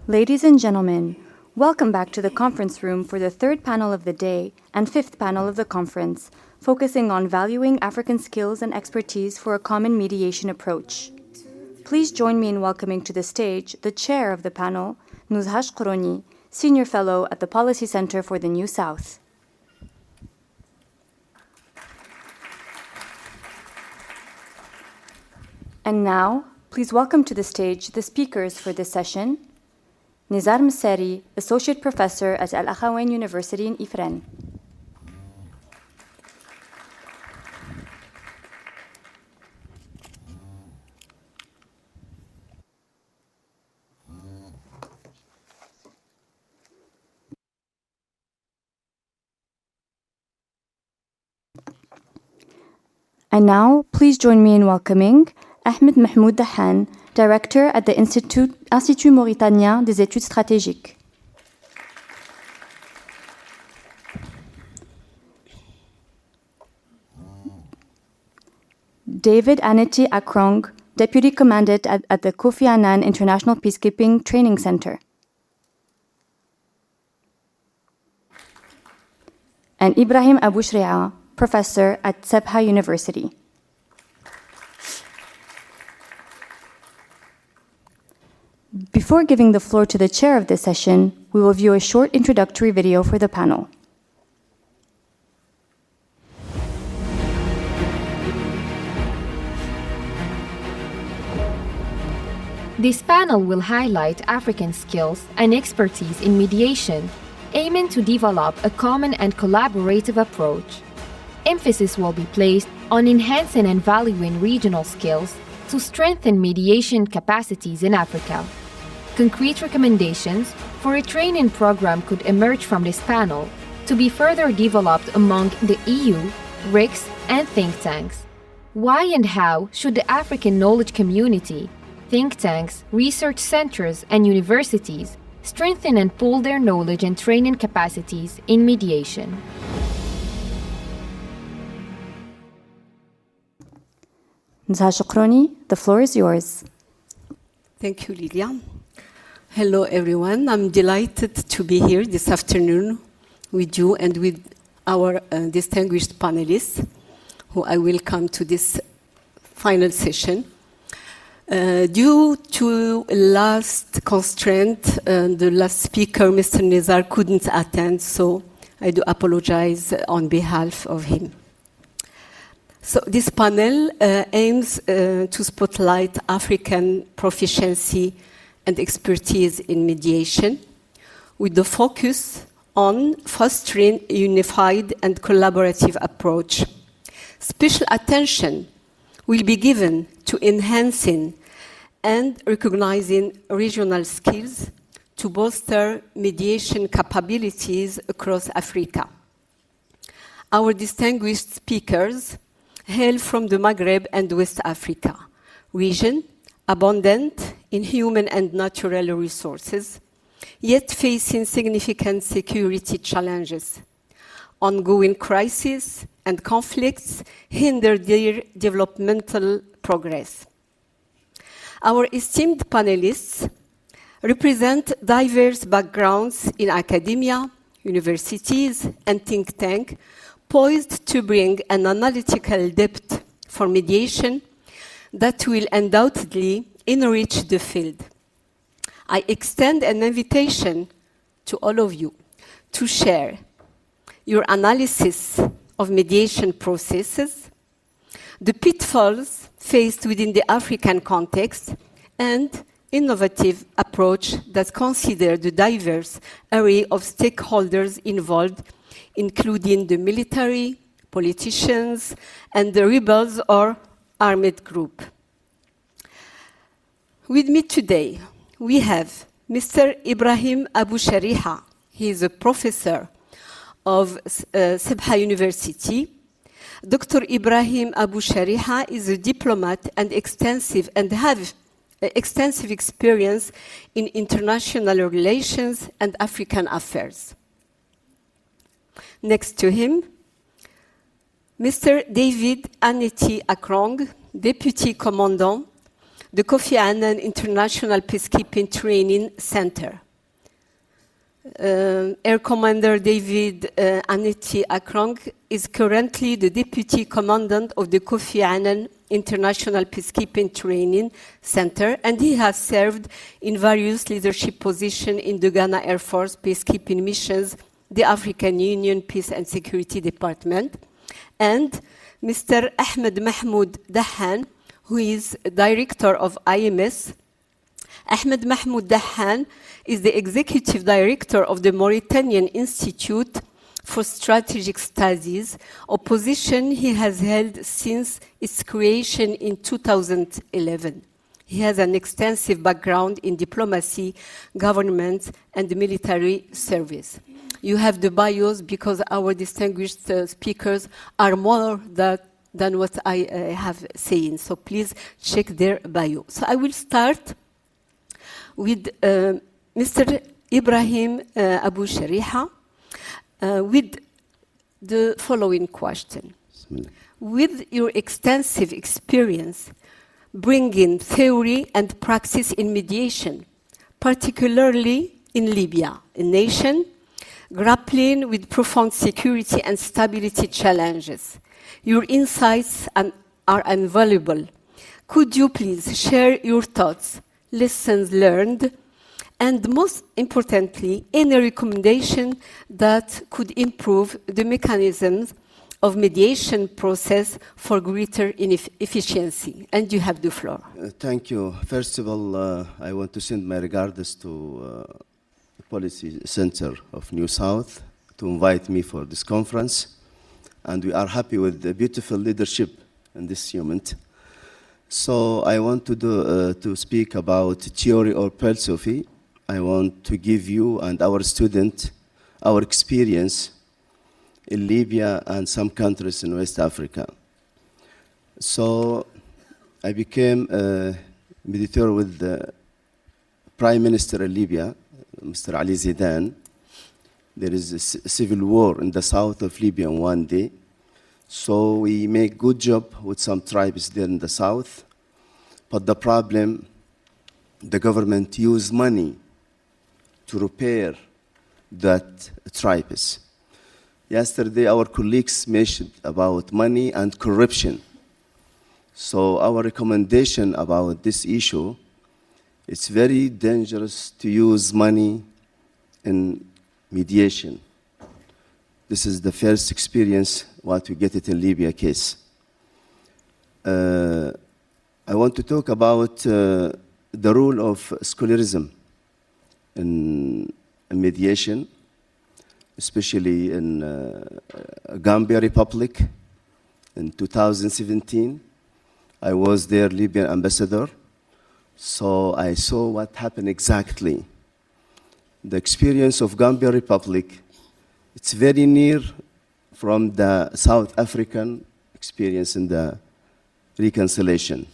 Ladies and gentlemen, welcome back to the conference room for the third panel of the day and fifth panel of the conference, focusing on valuing African skills and expertise for a common mediation approach. Please join me in welcoming to the stage the chair of the panel, Nouzha Chekrouni, Senior Fellow at the Policy Center for the New South. And now, please welcome to the stage the speakers for this session. Nizar Msari, Associate Professor at Al Akhawain University in Ifrane. And now, please join me in welcoming Ahmed Mahmoud Dahan, Director at the Institut Mauritanien des Études Stratégiques. David Anetey Akrong, Deputy Commandant at the Kofi Annan International Peacekeeping Training Center. And Ibrahim Abusheriah, Professor at Sebha University. Before giving the floor to the chair of this session, we will view a short introductory video for the panel. This panel will highlight African skills and expertise in mediation, aiming to develop a common and collaborative approach. Emphasis will be placed on enhancing and valuing regional skills to strengthen mediation capacities in Africa. Concrete recommendations for a training program could emerge from this panel to be further developed among the EU, RICS, and think tanks. Why and how should the African knowledge community, think tanks, research centers, and universities strengthen and pool their knowledge and training capacities in mediation? Nouzha Chekrouni, the floor is yours. Thank you, Lilia. Hello, everyone. I'm delighted to be here this afternoon with you and with our distinguished panelists, who I welcome to this final session. Due to last constraint, the last speaker, Mr. Nizar, couldn't attend, so I do apologize on behalf of him. So this panel aims to spotlight African proficiency and expertise in mediation, with the focus on fostering a unified and collaborative approach. Special attention will be given to enhancing and recognizing regional skills to bolster mediation capabilities across Africa. Our distinguished speakers hail from the Maghreb and West Africa region, abundant in human and natural resources, yet facing significant security challenges. Ongoing crises and conflicts hinder their developmental progress. Our esteemed panelists represent diverse backgrounds in academia, universities, and think tanks, poised to bring an analytical depth for mediation that will undoubtedly enrich the field. I extend an invitation to all of you to share your analysis of mediation processes, the pitfalls faced within the African context, and innovative approach that consider the diverse array of stakeholders involved, including the military, politicians, and the rebels or armed group. With me today, we have Mr. Ibrahim Abusheriah. He is a professor of Sebha University. Dr. Ibrahim Abusheriah is a diplomat and have extensive experience in international relations and African affairs. Next to him, Mr. David Anetey Akrong, Deputy Commandant, the Kofi Annan International Peacekeeping Training Center. Air Commander David Anetey Akrong is currently the Deputy Commandant of the Kofi Annan International Peacekeeping Training Center, and he has served in various leadership positions in the Ghana Air Force peacekeeping missions, the African Union Peace and Security Department, and Mr. Ahmed Mahmoud Dahan, who is Director of IMES. Ahmed Mahmoud Dahan is the Executive Director of the Mauritanian Institute for Strategic Studies, a position he has held since its creation in 2011. He has an extensive background in diplomacy, government, and military service. You have the bios because our distinguished speakers are more than what I have saying, so please check their bio. So I will start with Mr. Ibrahim Abusheriah with the following question. With your extensive experience bringing theory and praxis in mediation, particularly in Libya, a nation grappling with profound security and stability challenges, your insights are invaluable. Could you please share your thoughts, lessons learned, and most importantly, any recommendation that could improve the mechanisms of mediation process for greater efficiency? And you have the floor. Thank you. First of all, I want to send my regards to the Policy Center of New South to invite me for this conference. And we are happy with the beautiful leadership in this moment. So I want to speak about theory or philosophy. I want to give you and our student our experience in Libya and some countries in West Africa. So I became a mediator with the Prime Minister of Libya, Mr. Ali Zidane. There is a civil war in the south of Libya on one day. So we make good job with some tribes there in the south. But the problem, the government use money to repair that tribes. Yesterday, our colleagues mentioned about money and corruption. So our recommendation about this issue, it's very dangerous to use money in mediation. This is the first experience what we get it in Libya case. I want to talk about the role of scholarism in mediation, especially in Gambia Republic in 2017. I was their Libyan ambassador, so I saw what happened exactly. The experience of Gambia Republic, it's very near from the South African experience in the reconciliation.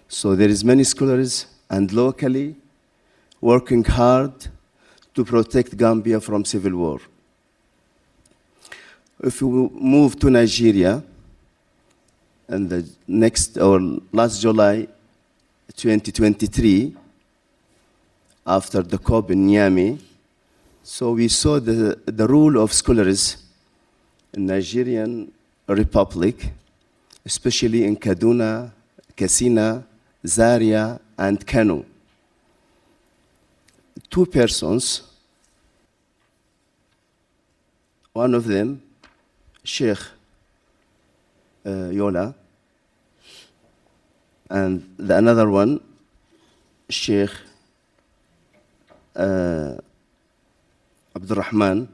So there is many scholars and locally working hard to protect Gambia from civil war. If we move to Nigeria, and the next or last July 2023, after the COP in Niamey, so we saw the role of scholars in Nigerian Republic, especially in Kaduna, Katsina, Zaria, and Kano. Two persons, one of them, Sheikh Yola, and the another one, Sheikh Abdurrahman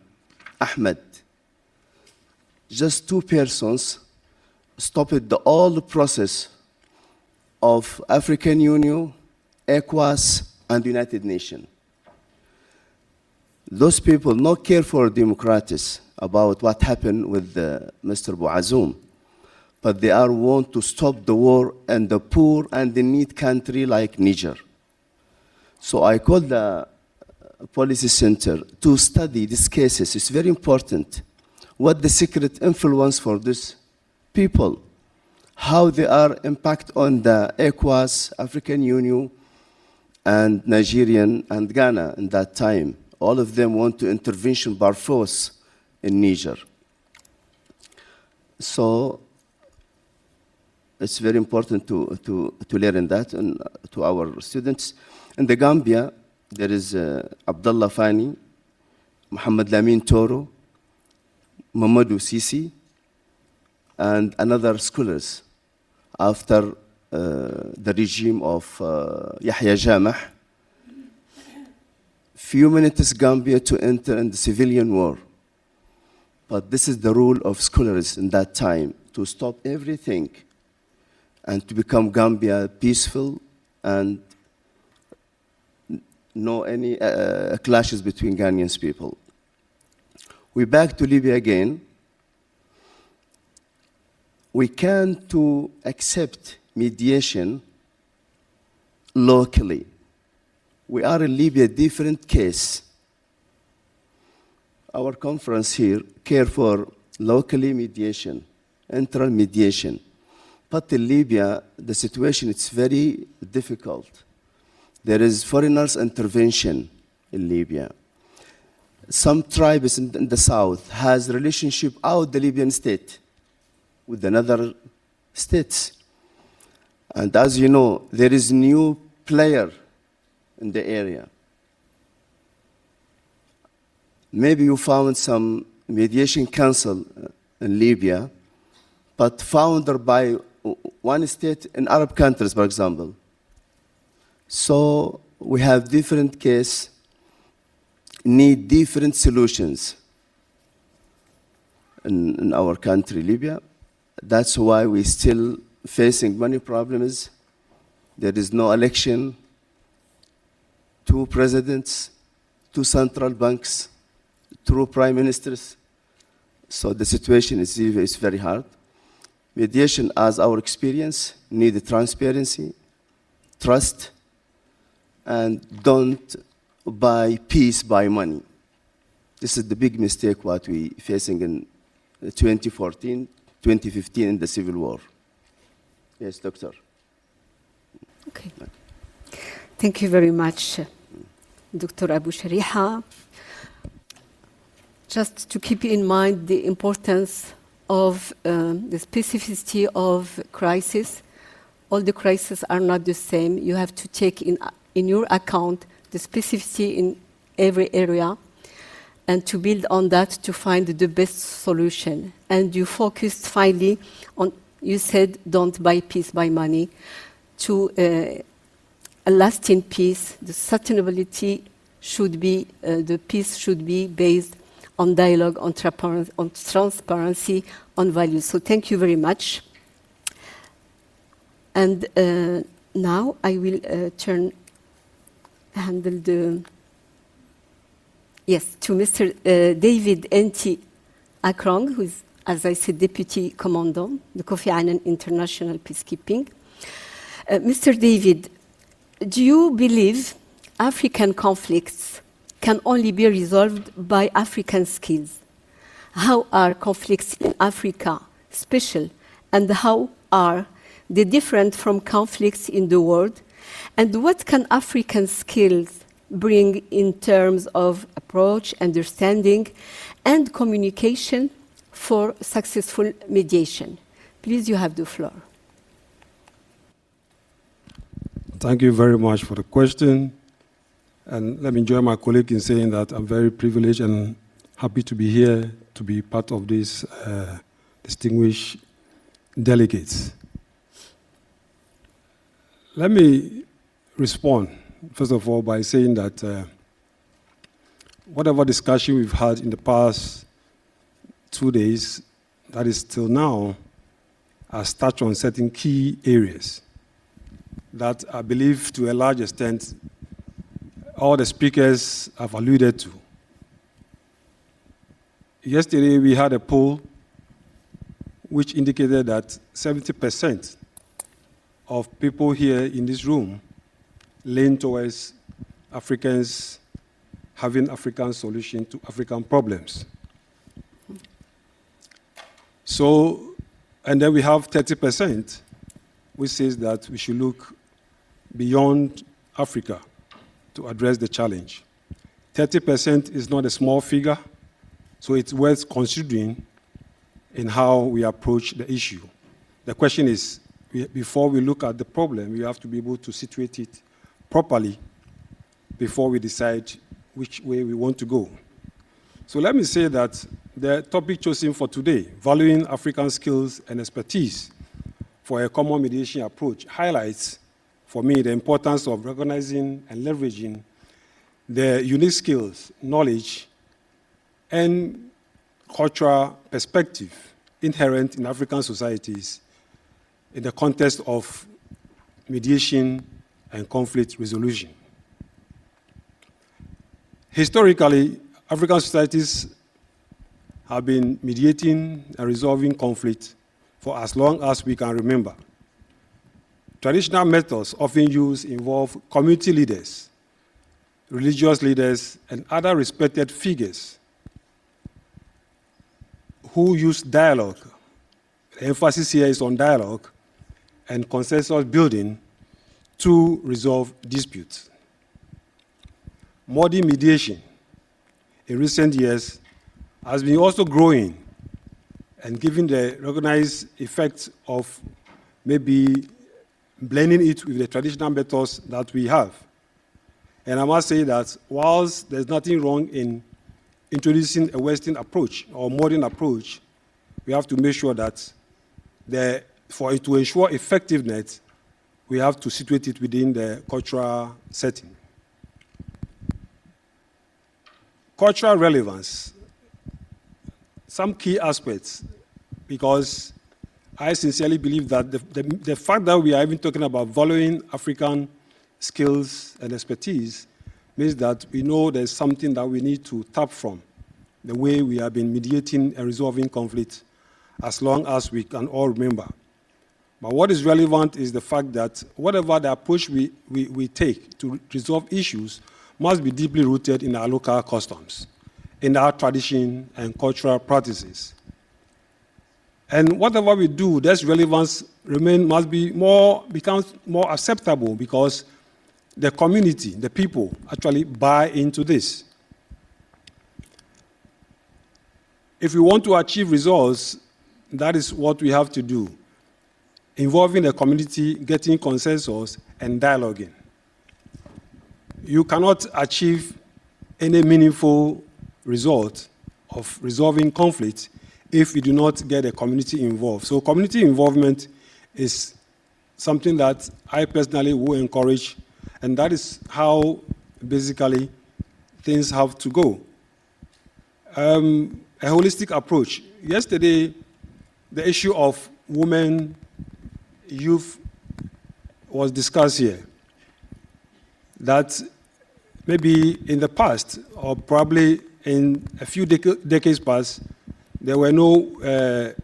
Ahmed. Just two persons stopped the whole process of African Union, ECOWAS, and United Nations. Those people not care for democrats about what happened with Mr. Bouazoum, but they are want to stop the war in the poor and the needy country like Niger. So I called the Policy Center to study these cases. It's very important. What the secret influence for these people? how they are impact on the ECOWAS, African Union, and Nigerian and Ghana in that time. All of them want to intervention by force in Niger. So it's very important to learn that and to our students. In the Gambia, there is Abdullah Fani, Muhammad Lamin Toro, Mamadou Sisi, and another scholars after the regime of Yahya Jammeh. Few minutes Gambia to enter in the civilian war. But this is the rule of scholars in that time, to stop everything and to become Gambia peaceful and no any clashes between Ghanaian people. We back to Libya again. We can to accept mediation locally. We are in Libya, different case. Our conference here care for locally mediation, internal mediation. But in Libya, the situation is very difficult. There is foreigners' intervention in Libya. Some tribes in the south has relationship out the Libyan state with another states. And as you know, there is new player in the area. Maybe you found some mediation council in Libya, but founded by one state in Arab countries, for example. So we have different case, need different solutions in our country, Libya. That's why we're still facing many problems. There is no election, 2 presidents, 2 central banks, 2 prime ministers. So the situation is very hard. Mediation, as our experience, need transparency, trust, and don't buy peace by money. This is the big mistake what we facing in 2014, 2015 in the civil war. Yes, doctor. Okay. Thank you very much, Dr. Abusheriah. Just to keep in mind the importance of the specificity of crisis. All the crises are not the same. You have to take in your account the specificity in every area and to build on that to find the best solution. And you focused finally on, you said, don't buy peace by money. To a lasting peace, the sustainability should be, the peace should be based on dialogue, on transparency, on values. So thank you very much. And now I will handle the, yes, to Mr. David Anetey Akrong, who is, as I said, Deputy Commandant, the Kofi Annan International Peacekeeping. Mr. David, do you believe African conflicts can only be resolved by African skills? How are conflicts in Africa special, and how are they different from conflicts in the world? And what can African skills bring in terms of approach, understanding, and communication for successful mediation? Please, you have the floor. Thank you very much for the question. And let me join my colleague in saying that I'm very privileged and happy to be here to be part of these distinguished delegates. Let me respond, first of all, by saying that whatever discussion we've had in the past 2 days, that is till now, has touched on certain key areas that I believe to a large extent all the speakers have alluded to. Yesterday we had a poll which indicated that 70% of people here in this room lean towards Africans having African solutions to African problems. So And then we have 30%, which says that we should look beyond Africa to address the challenge. 30% is not a small figure, so it's worth considering in how we approach the issue. The question is, before we look at the problem, we have to be able to situate it properly before we decide which way we want to go. So let me say that the topic chosen for today, valuing African skills and expertise for a common mediation approach, highlights for me the importance of recognizing and leveraging the unique skills, knowledge, and cultural perspective inherent in African societies in the context of mediation and conflict resolution. Historically, African societies have been mediating and resolving conflict for as long as we can remember. Traditional methods often used involve community leaders, religious leaders, and other respected figures who use dialogue. The emphasis here is on dialogue and consensus building to resolve disputes. Modern mediation in recent years has been also growing and given the recognized effect of maybe blending it with the traditional methods that we have. And I must say that whilst there's nothing wrong in introducing a Western approach or modern approach, we have to make sure that for it to ensure effectiveness, we have to situate it within the cultural setting. Cultural relevance, some key aspects, because I sincerely believe that the fact that we are even talking about valuing African skills and expertise means that we know there's something that we need to tap from, the way we have been mediating and resolving conflict, as long as we can all remember. But what is relevant is the fact that whatever the approach we take to resolve issues must be deeply rooted in our local customs, in our tradition and cultural practices. And whatever we do, this relevance becomes more acceptable because the community, the people, actually buy into this. If we want to achieve results, that is what we have to do, involving the community, getting consensus, and dialoguing. You cannot achieve any meaningful result of resolving conflict if you do not get the community involved. So community involvement is something that I personally will encourage, and that is how basically things have to go. A holistic approach. Yesterday, the issue of women, youth was discussed here. That maybe in the past, or probably in a few decades past, there were no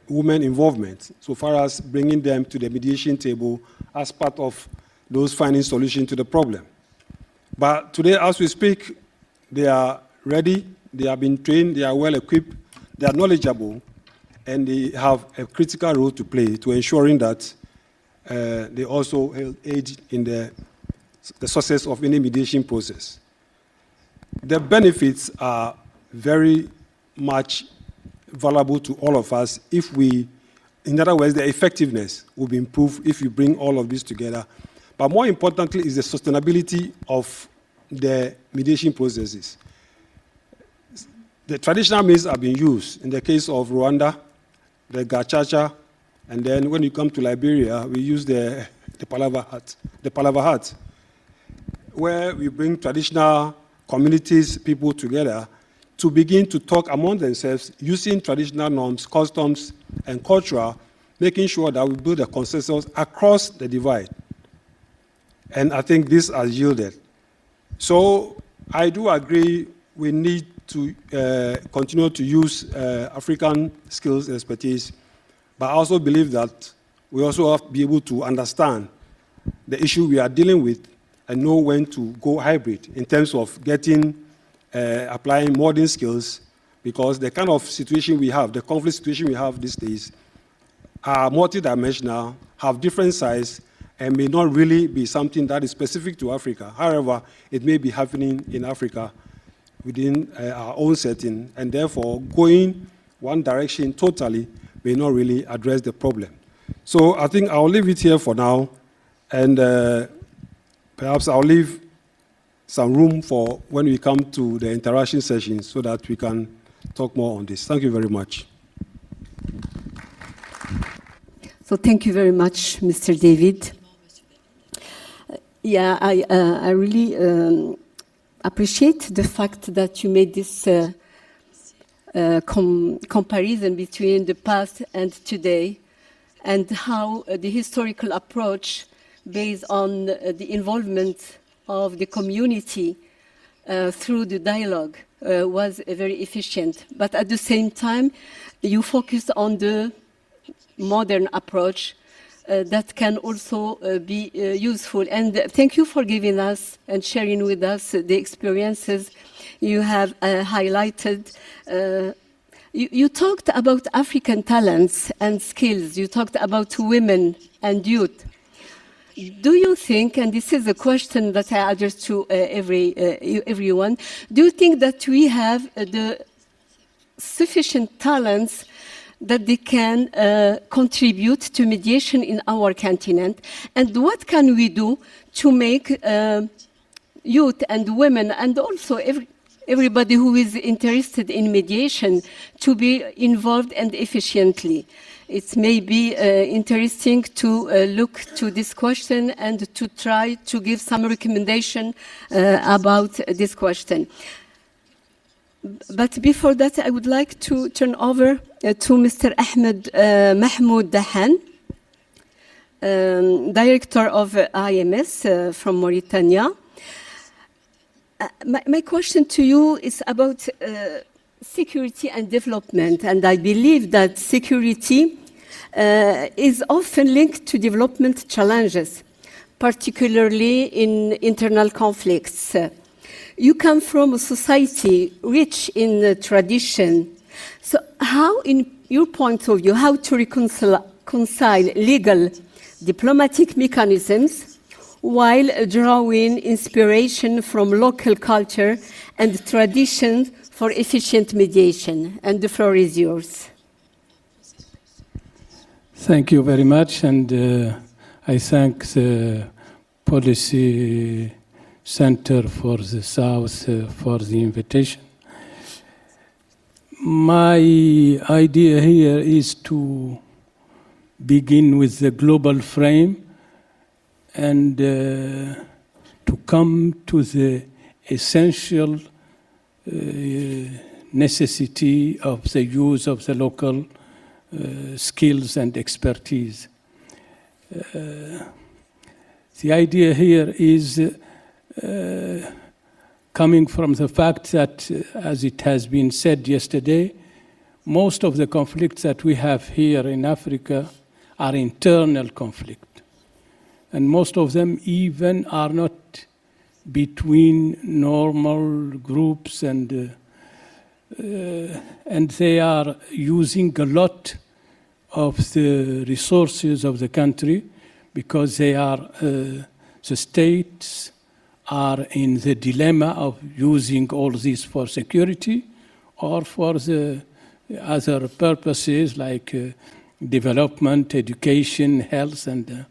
women involvement so far as bringing them to the mediation table as part of those finding solution to the problem. But today, as we speak, they are ready, they have been trained, they are well equipped, they are knowledgeable, and they have a critical role to play to ensuring that they also aid in the success of any mediation process. The benefits are very much valuable to all of us if we, in other words, the effectiveness will be improved if we bring all of this together. But more importantly is the sustainability of the mediation processes. The traditional means have been used. In the case of Rwanda, the gachacha, and then when you come to Liberia, we use the palava hat, where we bring traditional communities, people together to begin to talk among themselves using traditional norms, customs, and culture, making sure that we build a consensus across the divide. And I think this has yielded. So I do agree we need to continue to use African skills and expertise, but I also believe that we also have to be able to understand the issue we are dealing with and know when to go hybrid in terms of applying modern skills, because the kind of situation we have, the conflict situation we have these days, are multidimensional, have different sizes, and may not really be something that is specific to Africa. However, it may be happening in Africa within our own setting, and therefore going one direction totally may not really address the problem. So I think I'll leave it here for now, and perhaps I'll leave some room for when we come to the interaction session so that we can talk more on this. Thank you very much. So thank you very much, Mr. David. Yeah, I really appreciate the fact that you made this comparison between the past and today, and how the historical approach based on the involvement of the community through the dialogue was very efficient. But at the same time, you focused on the modern approach that can also be useful. And thank you for giving us and sharing with us the experiences you have highlighted. You talked about African talents and skills. You talked about women and youth. Do you think, and this is a question that I address to everyone, do you think that we have the sufficient talents that they can contribute to mediation in our continent? And what can we do to make youth and women and also everybody who is interested in mediation to be involved and efficiently? It may be interesting to look to this question and to try to give some recommendation about this question. But before that, I would like to turn over to Mr. Ahmed Mahmoud Dahan, Director of IMES from Mauritania. My question to you is about security and development, and I believe that security is often linked to development challenges, particularly in internal conflicts. You come from a society rich in tradition. So how, in your point of view, how to reconcile legal diplomatic mechanisms while drawing inspiration from local culture and traditions for efficient mediation? And the floor is yours. Thank you very much, and I thank the Policy Center for the South for the invitation. My idea here is to begin with the global frame and to come to the essential necessity of the use of the local skills and expertise. The idea here is coming from the fact that, as it has been said yesterday, most of the conflicts that we have here in Africa are internal conflict. And most of them even are not between normal groups, and they are using a lot of the resources of the country because they are, the states are in the dilemma of using all this for security or for the other purposes like development, education, health, and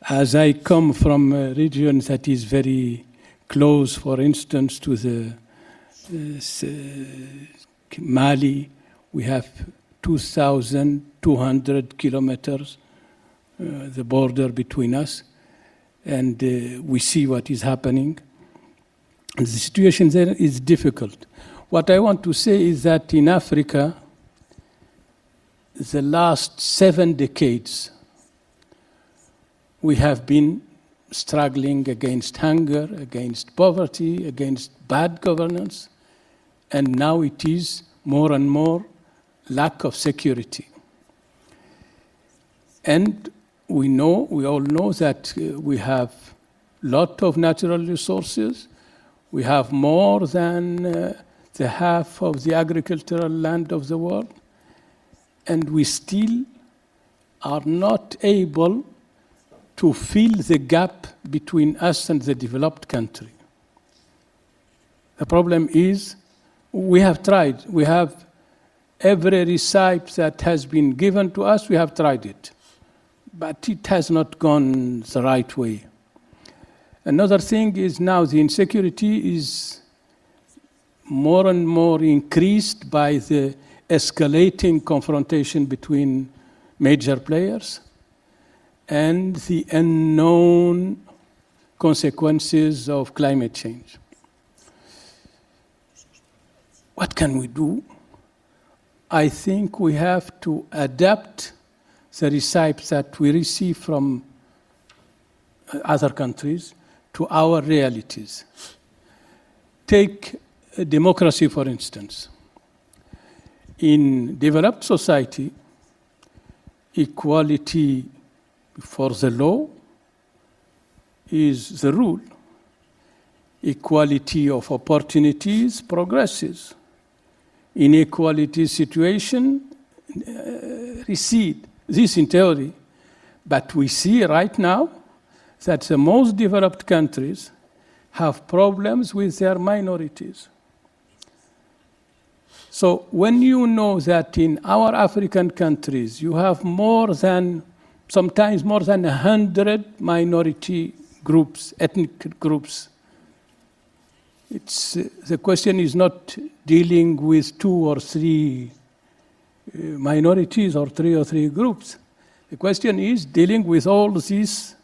as I come from a region that is very close, for instance, to the Mali, we have 2,200 kilometers, the border between us, and we see what is happening. And the situation there is difficult. What I want to say is that in Africa, the last 7 decades, we have been struggling against hunger, against poverty, against bad governance, and now it is more and more lack of security. And we all know that we have a lot of natural resources. We have more than the half of the agricultural land of the world. and we still are not able to fill the gap between us and the developed country. The problem is we have tried. We have every recipe that has been given to us, we have tried it. But it has not gone the right way. Another thing is now the insecurity is more and more increased by the escalating confrontation between major players and the unknown consequences of climate change. What can we do? I think we have to adapt the recipes that we receive from other countries to our realities. Take democracy, for instance. In developed society, equality before the law is the rule. Equality of opportunities progresses. Inequality situation recede. This in theory. But we see right now that the most developed countries have problems with their minorities. So when you know that in our African countries you have sometimes more than 100 minority groups, ethnic groups, the question is not dealing with 2 or 3 minorities or 3 or 3 groups. The question is dealing with all these.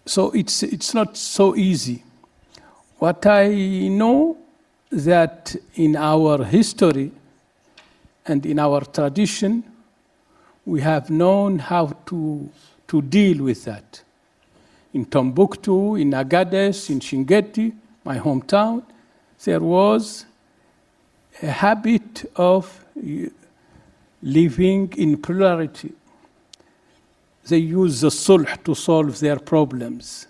So it's not so easy. What I know that in our history and in our tradition, we have known how to deal with that. In Tombouctou, in Agadez, in Shingeti, my hometown, there was a habit of living in plurality. They used the sulh to solve their problems.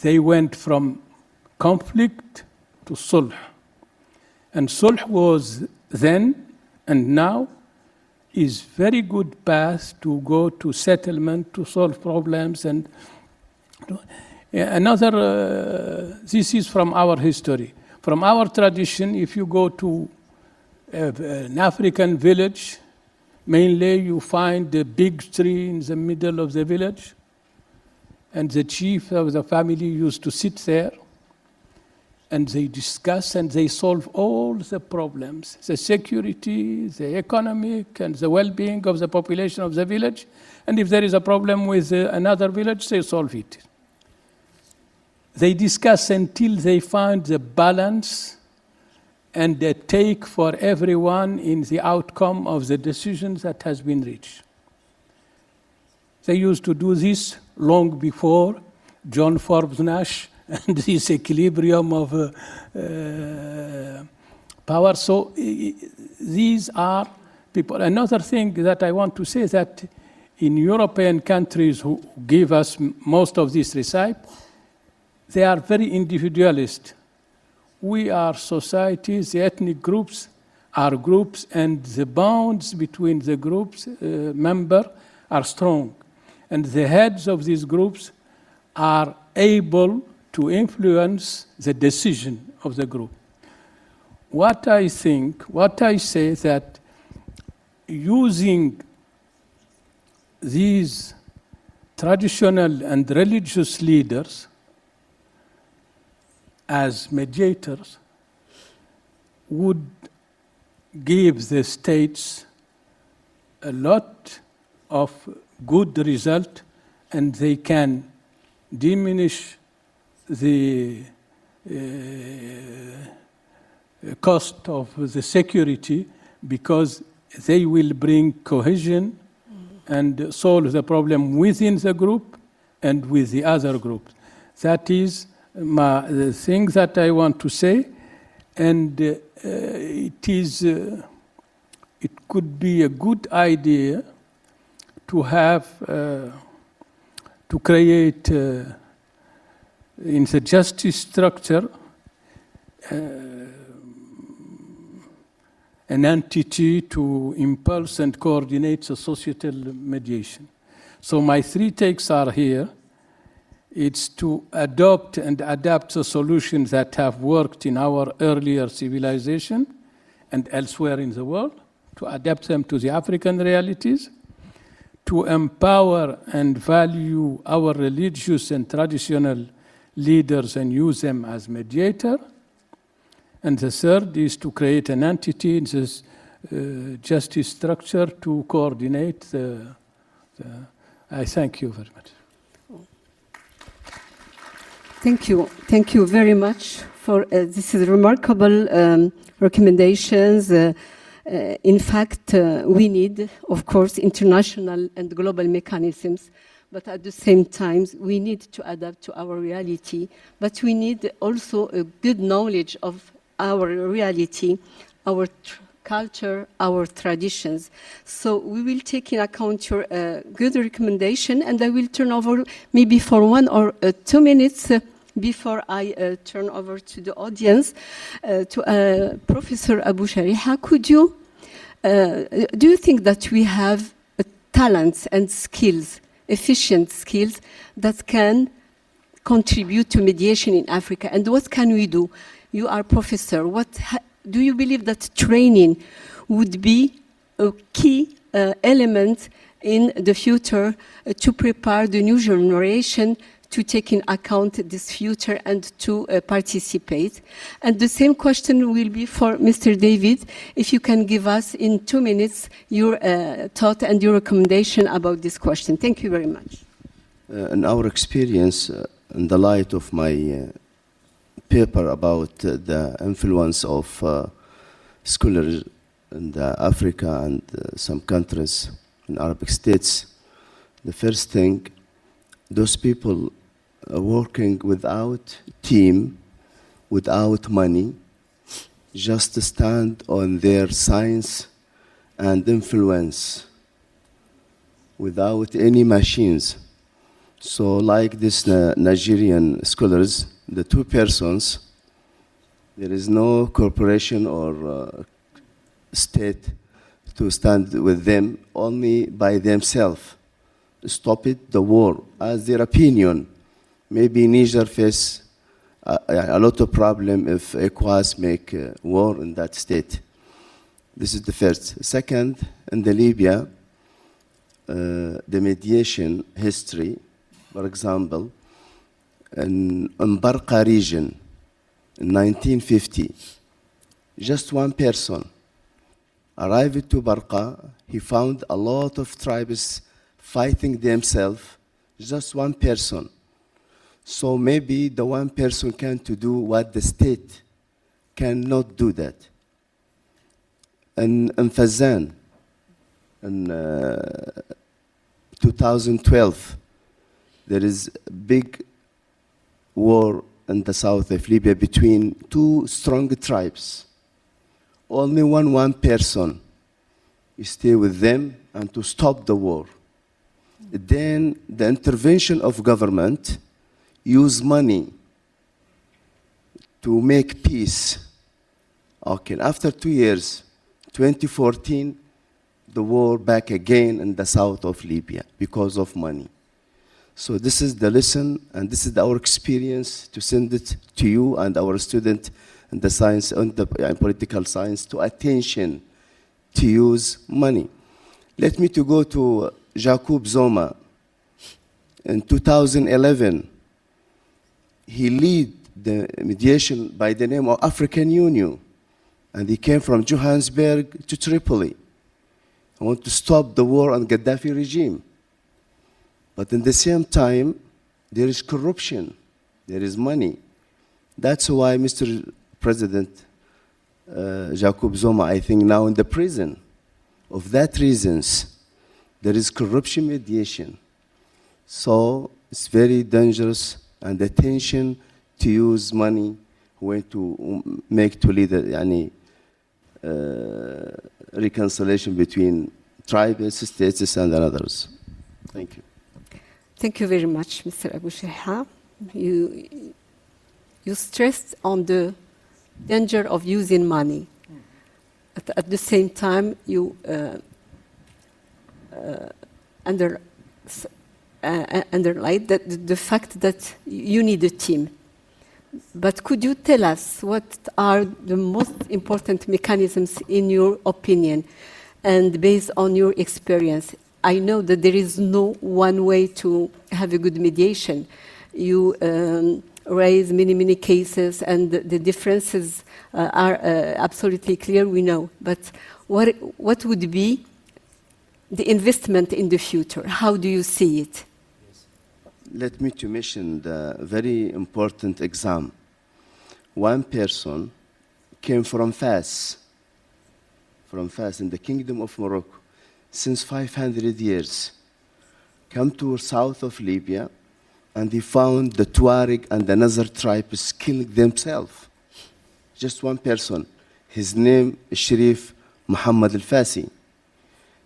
They went from conflict to sulh. And sulh was then and now is very good path to go to settlement, to solve problems. And this is from our history. From our tradition, if you go to an African village, mainly you find a big tree in the middle of the village, and the chief of the family used to sit there, and they discuss and they solve all the problems, the security, the economic, and the well-being of the population of the village. And if there is a problem with another village, they solve it. They discuss until they find the balance and the take for everyone in the outcome of the decisions that has been reached. They used to do this long before John Forbes Nash and this equilibrium of power. So these are people. Another thing that I want to say is that in European countries who give us most of this recipe, they are very individualist. We are societies, the ethnic groups are groups, and the bonds between the groups members are strong. And the heads of these groups are able to influence the decision of the group. What I say that using these traditional and religious leaders as mediators would give the states a lot of good result, and they can diminish the cost of the security, because they will bring cohesion and solve the problem within the group and with the other groups. That is the thing that I want to say, and it could be a good idea to have to create in the justice structure an entity to impulse and coordinate the societal mediation. So my three takes are here. It's to adopt and adapt the solutions that have worked in our earlier civilization and elsewhere in the world, to adapt them to the African realities, to empower and value our religious and traditional leaders and use them as mediator. And the third is to create an entity in this justice structure to coordinate I thank you very much. Thank you very much for this is remarkable recommendations. In fact, we need, of course, international and global mechanisms, but at the same time, we need to adapt to our reality. But we need also a good knowledge of our reality, our culture, our traditions. So we will take in account your good recommendation, and I will turn over maybe for 1 or 2 minutes before I turn over to the audience to Professor Abusheriah. Could you, do you think that we have talents and skills, efficient skills that can contribute to mediation in Africa? And what can we do? You are professor. Do you believe that training would be a key element in the future to prepare the new generation to take in account this future and to participate? And the same question will be for Mr. David. If you can give us in 2 minutes your thought and your recommendation about this question. Thank you very much. In our experience, in the light of my paper about the influence of scholars in Africa and some countries in Arabic states, the first thing, those people are working without team, without money, just to stand on their science and influence, without any machines. So like this Nigerian scholars, the 2 persons, there is no corporation or state to stand with them, only by themselves. Stop it, the war, as their opinion. Maybe Niger face a lot of problem if ECOWAS make war in that state. This is the first. Second, in the Libya, the mediation history, for example, in Barqa region, in 1950, just one person arrived to Barqa. He found a lot of tribes fighting themselves, just one person. So maybe the one person can to do what the state cannot do that. And in Fazan, in 2012, there is a big war in the south of Libya between 2 strong tribes. Only one person stay with them and to stop the war. Then the intervention of government use money to make peace. Okay, after 2 years, 2014, the war back again in the south of Libya because of money. So this is the lesson, and this is our experience to send it to you and our student in the science and the political science to attention to use money. Let me to go to Jacob Zuma. In 2011, he lead the mediation by the name of African Union, and he came from Johannesburg to Tripoli. I want to stop the war on Gaddafi regime. But in the same time, there is corruption, there is money. That's why Mr. President Jacob Zuma, I think now in the prison. Of that reasons, there is corruption mediation. So it's very dangerous, and attention to use money when to make to lead any reconciliation between tribes, states, and others. Thank you. Thank you very much, Mr. Abusheriah. You stressed on the danger of using money. at the same time, you underline that the fact that you need a team. But could you tell us what are the most important mechanisms in your opinion and based on your experience? I know that there is no one way to have a good mediation. You raise many cases and the differences are absolutely clear, we know. But what would be the investment in the future? How do you see it? Let me to mention the very important exam. One person came from Fas in the Kingdom of Morocco, since 500 years, come to south of Libya, and they found the Tuareg and the Nazar tribes killing themselves. Just one person. His name is Sharif Muhammad al-Fasi.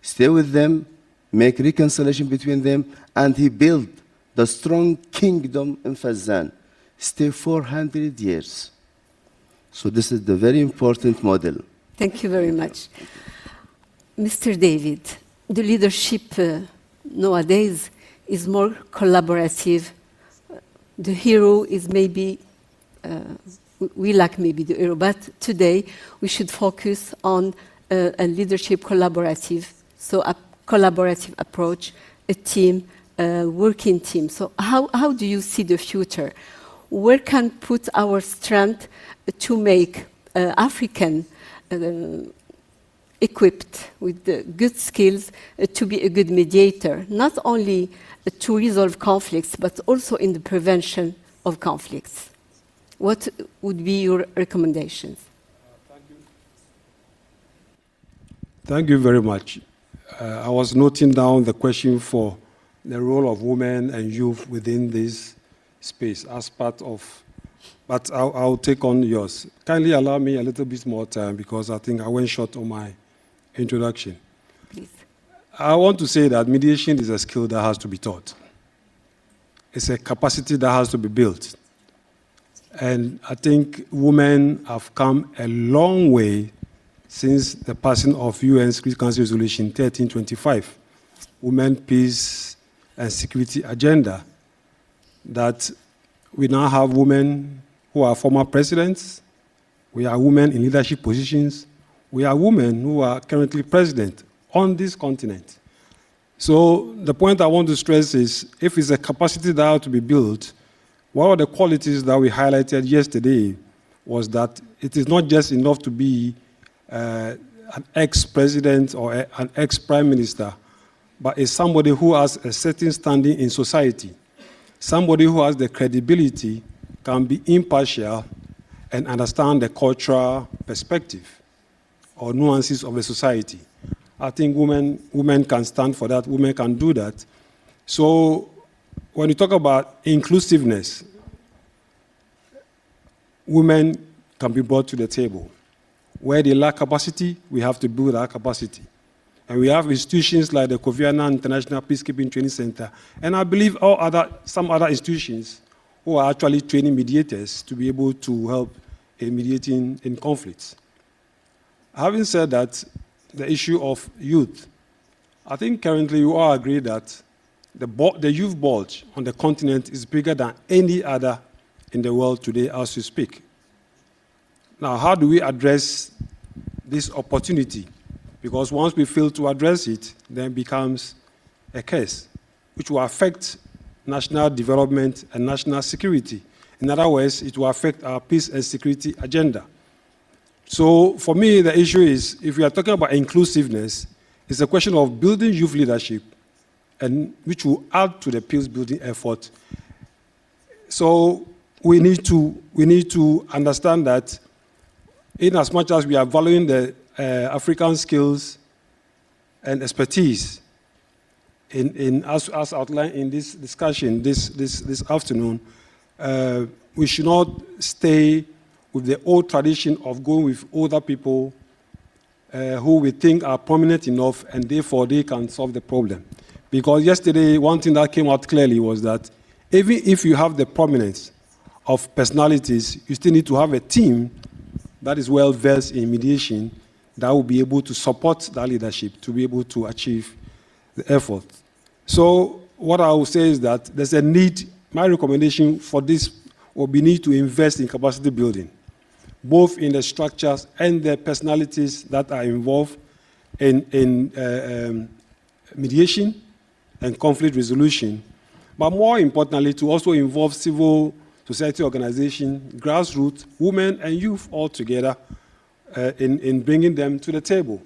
Stay with them, make reconciliation between them, and he built the strong kingdom in Fazan. Stay 400 years. So this is the very important model. Thank you very much. Mr. David, the leadership nowadays is more collaborative. The hero is maybe, we lack maybe the hero, but today we should focus on a leadership collaborative, so a collaborative approach, a team, a working team. So how do you see the future? Where can put our strength to make African equipped with the good skills to be a good mediator, not only to resolve conflicts, but also in the prevention of conflicts? What would be your recommendations? Thank you very much. I was noting down the question for the role of women and youth within this space as part of, but I'll take on yours. Kindly allow me a little bit more time because I think I went short on my introduction. Please. I want to say that mediation is a skill that has to be taught. It's a capacity that has to be built. And I think women have come a long way since the passing of UN Security Council Resolution 1325, Women, Peace and Security Agenda, that we now have women who are former presidents, we have women in leadership positions, we have women who are currently president on this continent. So the point I want to stress is, if it's a capacity that has to be built, one of the qualities that we highlighted yesterday was that it is not just enough to be an ex-president or an ex-prime minister, but it's somebody who has a certain standing in society, somebody who has the credibility, can be impartial, and understand the cultural perspective or nuances of the society. I think women can stand for that, women can do that. So when you talk about inclusiveness, women can be brought to the table. Where they lack capacity, we have to build our capacity. And we have institutions like the Kofi Annan International Peacekeeping Training Center, and I believe some other institutions who are actually training mediators to be able to help in mediating in conflicts. Having said that, the issue of youth, I think currently you all agree that the youth bulge on the continent is bigger than any other in the world today as we speak. Now, how do we address this opportunity? Because once we fail to address it, then it becomes a curse, which will affect national development and national security. In other words, it will affect our peace and security agenda. So for me, the issue is, if we are talking about inclusiveness, it's a question of building youth leadership, and which will add to the peace-building effort. So we need to understand that in as much as we are valuing the African skills and expertise, as outlined in this discussion this afternoon, we should not stay with the old tradition of going with older people who we think are prominent enough and therefore they can solve the problem. Because yesterday, one thing that came out clearly was that even if you have the prominence of personalities, you still need to have a team that is well versed in mediation, that will be able to support that leadership to be able to achieve the effort. So what I will say is that there's a need, my recommendation for this will be need to invest in capacity building, both in the structures and the personalities that are involved in mediation and conflict resolution, but more importantly, to also involve civil society organizations, grassroots, women and youth all together in bringing them to the table.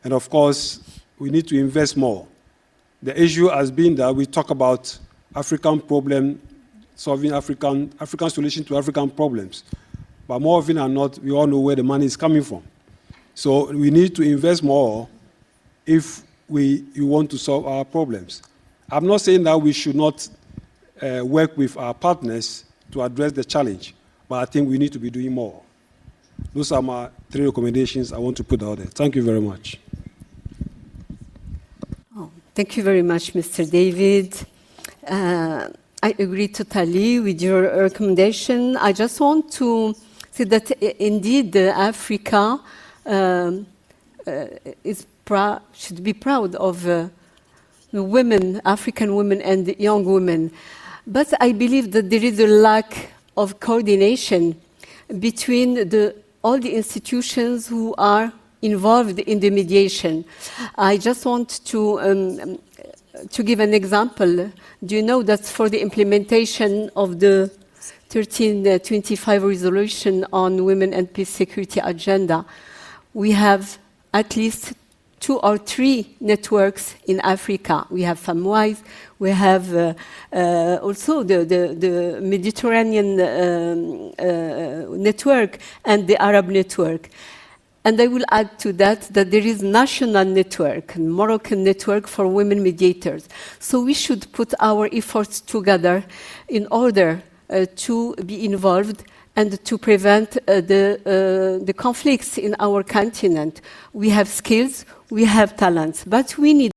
And of course, we need to invest more. The issue has been that we talk about African problem, solving African solution to African problems. But more often than not, we all know where the money is coming from. So we need to invest more if we want to solve our problems. I'm not saying that we should not work with our partners to address the challenge, but I think we need to be doing more. Those are my 3 recommendations I want to put out there. Thank you very much. Thank you very much, Mr. David. I agree totally with your recommendation. I just want to say that indeed Africa should be proud of the women, African women and young women. But I believe that there is a lack of coordination between all the institutions who are involved in the mediation. I just want to give an example. Do you know that for the implementation of the 1325 resolution on women and peace security agenda, we have at least 2 or 3 networks in Africa. We have FemWise, we have also the Mediterranean network and the Arab network. And I will add to that there is national network, Moroccan network for women mediators. So we should put our efforts together in order to be involved and to prevent the conflicts in our continent. We have skills, we have talents, but we need